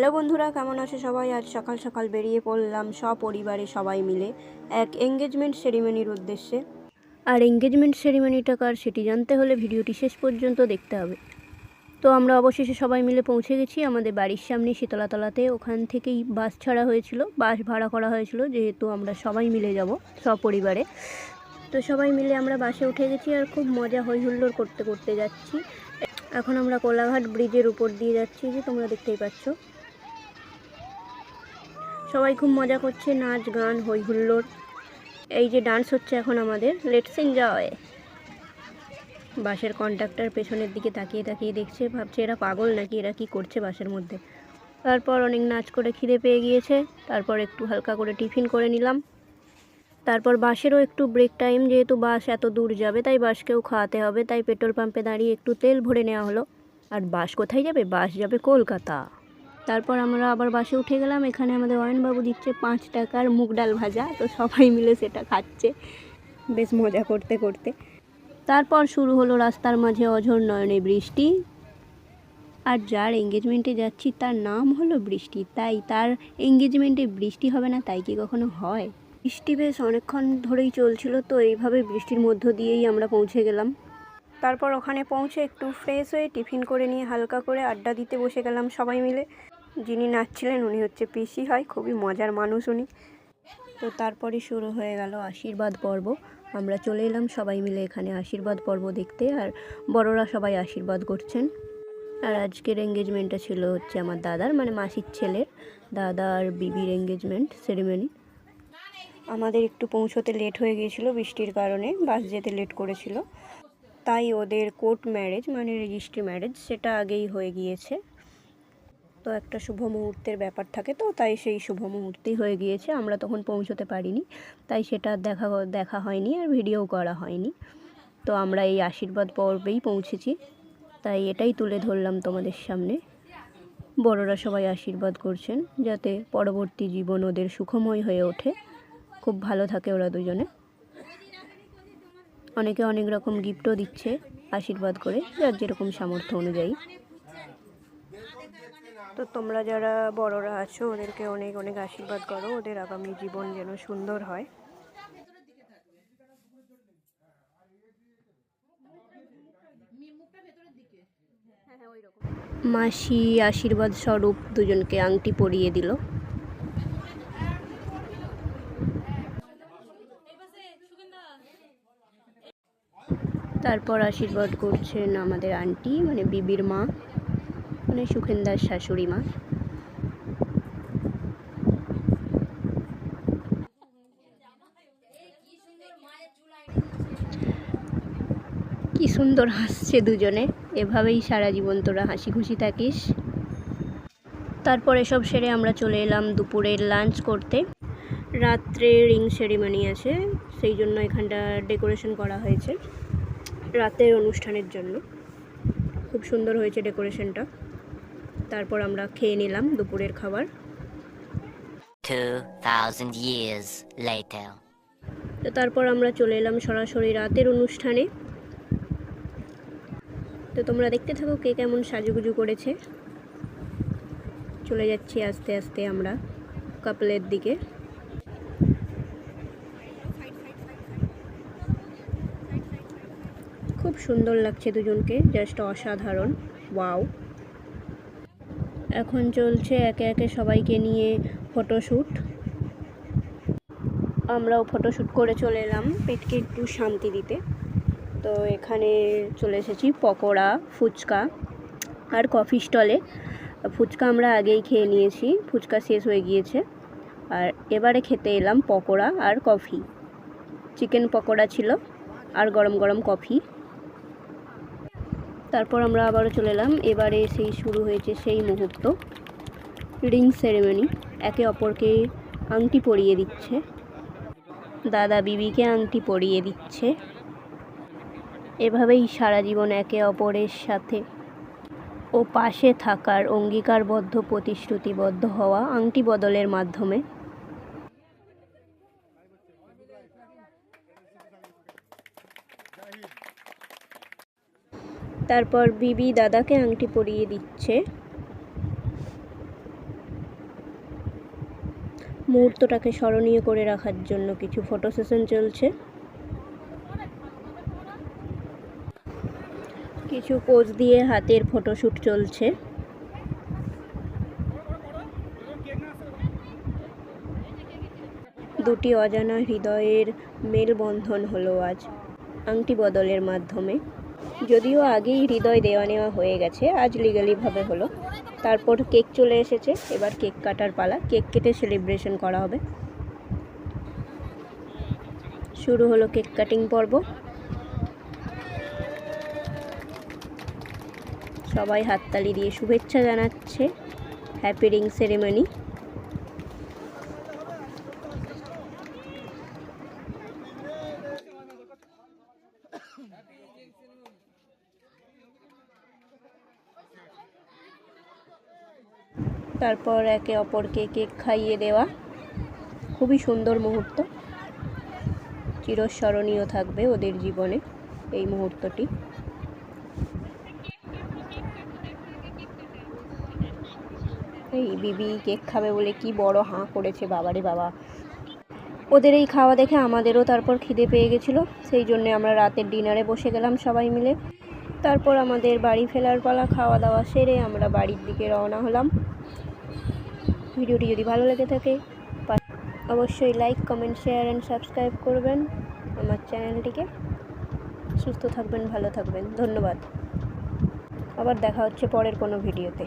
Hello বন্ধুরা, কেমন আছো সবাই? আজ সকাল সকাল বেরিয়ে পড়লাম সপরিবারে সবাই মিলে এক এঙ্গেজমেন্ট সেরিমনির উদ্দেশ্যে। আর এঙ্গেজমেন্ট সেরিমনিটা কার সেটি জানতে হলে ভিডিওটি শেষ পর্যন্ত দেখতে হবে। তো আমরা অবশেষে সবাই মিলে পৌঁছে গেছি আমাদের বাড়ির সামনে শীতলাতলাতে। ওখান থেকেই বাস ছাড়া হয়েছিল, বাস ভাড়া করা হয়েছিল, যেহেতু আমরা সবাই মিলে যাব সপরিবারে। তো সবাই মিলে আমরা বাসে উঠে গেছি আর খুব মজা হই হুল্লোড় করতে করতে যাচ্ছি। এখন আমরা কোলাঘাট ব্রিজের উপর দিয়ে যাচ্ছি, যে তোমরা দেখতেই পাচ্ছ। সবাই খুব মজা করছে, নাচ গান হই হুল্লোড়। এই যে ডান্স হচ্ছে এখন আমাদের, লেটস এনজয়। বাসের কন্ডাক্টর পেছনের দিকে তাকিয়ে তাকিয়ে দেখছে, ভাবছে এরা পাগল নাকি, এরা কি করছে বাসের মধ্যে। তারপর অনেক নাচ করে খিদে পেয়ে গিয়েছে, তারপর একটু হালকা করে টিফিন করে নিলাম। তারপর বাসেরও একটু ব্রেক টাইম, যেহেতু বাস এত দূর যাবে তাই বাসকেও খাওয়াতে হবে, তাই পেট্রোল পাম্পে দাঁড়িয়ে একটু তেল ভরে নেওয়া হলো। আর বাস কোথায় যাবে? বাস যাবে কলকাতা। তারপর আমরা আবার বাসে উঠে গেলাম। এখানে আমাদের অয়নবাবু দিচ্ছে 5 টাকার মুগ ডাল ভাজা, তো সবাই মিলে সেটা খাচ্ছে বেশ মজা করতে করতে। তারপর শুরু হলো রাস্তার মাঝে অঝোর নয়নে বৃষ্টি। আর যার এঙ্গেজমেন্টে যাচ্ছি তার নাম হলো বৃষ্টি, তাই তার এঙ্গেজমেন্টে বৃষ্টি হবে না তাই কি কখনো হয়? বৃষ্টি বেশ অনেকক্ষণ ধরেই চলছিল, তো এইভাবে বৃষ্টির মধ্য দিয়েই আমরা পৌঁছে গেলাম। তারপর ওখানে পৌঁছে একটু ফ্রেশ হয়ে টিফিন করে নিয়ে হালকা করে আড্ডা দিতে বসে গেলাম সবাই মিলে। যিনি নাচছিলেন উনি হচ্ছে পিসি হয়, খুবই মজার মানুষ উনি। তো তারপরে শুরু হয়ে গেল আশীর্বাদ পর্ব। আমরা চলে এলাম সবাই মিলে এখানে আশীর্বাদ পর্ব দেখতে, আর বড়রা সবাই আশীর্বাদ করছেন। আর আজকের এঙ্গেজমেন্টটা ছিল হচ্ছে আমার দাদার, মানে মাসির ছেলের, দাদা আর বিবির এঙ্গেজমেন্ট সেরিমনি। আমাদের একটু পৌঁছতে লেট হয়ে গিয়েছিল বৃষ্টির কারণে, বাস যেতে লেট করেছিল, তাই ওদের কোর্ট ম্যারেজ মানে রেজিস্ট্রি ম্যারেজ সেটা আগেই হয়ে গিয়েছে। তো একটা শুভ মুহূর্তের ব্যাপার থাকে, তো তাই সেই শুভ মুহূর্তেই হয়ে গিয়েছে। আমরা তখন পৌঁছতে পারিনি, তাই সেটা দেখা হয়নি আর ভিডিও করা হয়নি। তো আমরা এই আশীর্বাদ পর্বেই পৌঁছেছি, তাই এটাই তুলে ধরলাম তোমাদের সামনে। বড়রা সবাই আশীর্বাদ করছেন যাতে পরবর্তী জীবন ওদের সুখময় হয়ে ওঠে, খুব ভালো থাকে ওরা দুজনে। অনেকে অনেক রকম গিফটও দিচ্ছে আশীর্বাদ করে, যার যেরকম সামর্থ্য অনুযায়ী। তো তোমরা যারা বড়রা আছো ওদেরকে অনেক অনেক আশীর্বাদ করো, ওদের আগামী জীবন যেন সুন্দর হয়। মাসি আশীর্বাদ স্বরূপ দুজনকে আংটি পরিয়ে দিল। তারপর আশীর্বাদ করছেন আমাদের আন্টি, মানে বিবির মা, মানে সুখেনদার শাশুড়ি মা। কি সুন্দর হাসছে দুজনে, এভাবেই সারা জীবন তোরা হাসি খুশি থাকিস। তারপর এসব সেরে আমরা চলে এলাম দুপুরের লাঞ্চ করতে। রাত্রে রিং সেরিমনি আছে, সেই জন্য এখানটা ডেকোরেশন করা হয়েছে রাতের অনুষ্ঠানের জন্য। খুব সুন্দর হয়েছে ডেকোরেশনটা। তারপর আমরা খেয়ে নিলাম দুপুরের খাবার। 2000 years later. তো তারপর আমরা চলে এলাম সরাসরি রাতের অনুষ্ঠানে। তো তোমরা দেখতে থাকো কে কেমন সাজুগুজু করেছে। চলে যাচ্ছি আস্তে আস্তে আমরা কাপলের দিকে। খুব সুন্দর লাগছে দুজনকে, জাস্ট অসাধারণ, ওয়াও। এখন চলছে একে একে সবাইকে নিয়ে ফটোশ্যুট। আমরাও ফটোশ্যুট করে চলে এলাম পেটকে একটু শান্তি দিতে। তো এখানে চলে এসেছি পকোড়া, ফুচকা আর কফি স্টলে। ফুচকা আমরা আগেই খেয়ে নিয়েছি, ফুচকা শেষ হয়ে গিয়েছে। আর এবারে খেতে এলাম পকোড়া আর কফি। চিকেন পকোড়া ছিল আর গরম গরম কফি। তারপর আমরা আবারও চলে এলাম। এবারে সেই শুরু হয়েছে সেই মুহূর্ত, রিং সেরেমনি। একে অপরকে আংটি পরিয়ে দিচ্ছে, দাদা বিবিকে আংটি পরিয়ে দিচ্ছে। এভাবেই সারা জীবন একে অপরের সাথে ও পাশে থাকার অঙ্গীকারবদ্ধ, প্রতিশ্রুতিবদ্ধ হওয়া আংটি বদলের মাধ্যমে। তারপর বিবি দাদাকে আংটি পরিয়ে দিচ্ছে। মুহূর্তটাকে স্মরণীয় করে রাখার জন্য কিছু ফটো সেশন চলছে, কিছু পোজ দিয়ে হাতের ফটোশ্যুট চলছে। দুটি অজানা হৃদয়ের মেলবন্ধন হলো আজ আংটি বদলের মাধ্যমে। যদিও আগেই হৃদয় দেওয়া নেওয়া হয়ে গেছে, আজ লিগালিভাবে হলো। তারপর কেক চলে এসেছে, এবার কেক কাটার পালা। কেক কেটে সেলিব্রেশন করা হবে। শুরু হলো কেক কাটিং পর্ব। সবাই হাততালি দিয়ে শুভেচ্ছা জানাচ্ছে। Happy ring ceremony. তারপর একে অপরকে কেক খাইয়ে দেওয়া। খুবই সুন্দর মুহূর্ত, চিরস্মরণীয় থাকবে ওদের জীবনে এই মুহূর্তটি। এই বিবি কেক খাবে বলে কি বড় হাঁ করেছে, বাবারে বাবা। ওদের এই খাওয়া দেখে আমাদেরও তারপর খিদে পেয়ে গেছিলো, সেই জন্য আমরা রাতের ডিনারে বসে গেলাম সবাই মিলে। তারপর আমাদের বাড়ি ফেরার পালা। খাওয়া দাওয়া সেরে আমরা বাড়ির দিকে রওনা হলাম। ভিডিওটি যদি ভালো লেগে থাকে অবশ্যই like, comment, share and subscribe করবেন আমার চ্যানেলটিকে। সুস্থ থাকবেন, ভালো থাকবেন, ধন্যবাদ। আবার দেখা হচ্ছে পরের কোনো ভিডিওতে।